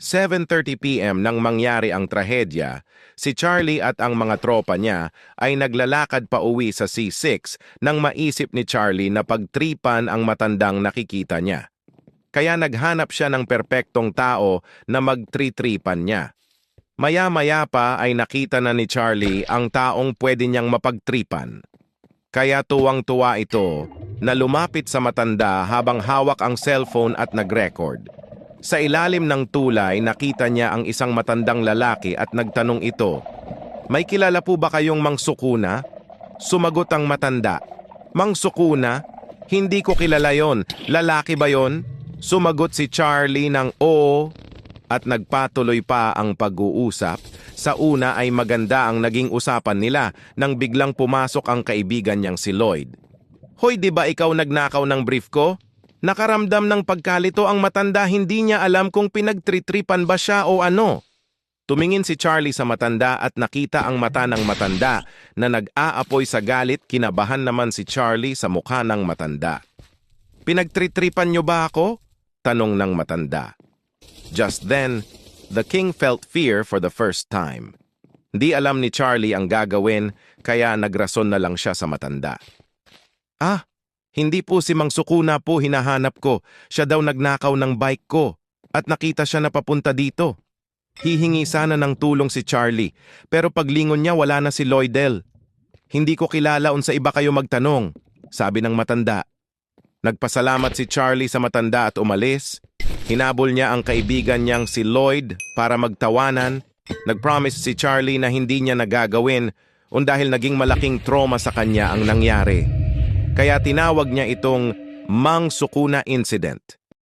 7:30 p.m. nang mangyari ang trahedya, si Charlie at ang mga tropa niya ay naglalakad pa uwi sa C6 nang maisip ni Charlie na pagtripan ang matandang nakikita niya. Kaya naghanap siya ng perpektong tao na magtritripan niya. Maya-maya pa ay nakita na ni Charlie ang taong pwede niyang mapagtripan. Kaya tuwang-tuwa ito na lumapit sa matanda habang hawak ang cellphone at nag-record. Sa ilalim ng tulay, nakita niya ang isang matandang lalaki at nagtanong ito, "May kilala po ba kayong Mang Sukuna?" Sumagot ang matanda, "Mang Sukuna? Hindi ko kilala yon. Lalaki ba yon?" Sumagot si Charlie ng oo at nagpatuloy pa ang pag-uusap. Sa una ay maganda ang naging usapan nila nang biglang pumasok ang kaibigan niyang si Lloyd. "Hoy, di ba ikaw nagnakaw ng brief ko?" Nakaramdam ng pagkalito ang matanda, hindi niya alam kung pinagtritripan ba siya o ano. Tumingin si Charlie sa matanda at nakita ang mata ng matanda na nag-aapoy sa galit. Kinabahan naman si Charlie sa mukha ng matanda. "Pinagtritripan niyo ba ako?" tanong ng matanda. Just then, the king felt fear for the first time. Hindi alam ni Charlie ang gagawin, kaya nagrason na lang siya sa matanda. "Ah, hindi po si Mang Sukuna po hinahanap ko. Siya daw nagnakaw ng bike ko at nakita siya na papunta dito." Hihingi sana ng tulong si Charlie, pero paglingon niya wala na si Lloydel. "Hindi ko kilala, unsa iba kayo magtanong," sabi ng matanda. Nagpasalamat si Charlie sa matanda at umalis. Hinabol niya ang kaibigan niyang si Lloyd para magtawanan. Nag-promise si Charlie na hindi niya nagagawin dahil naging malaking trauma sa kanya ang nangyari. Kaya tinawag niya itong Mang Sukuna Incident.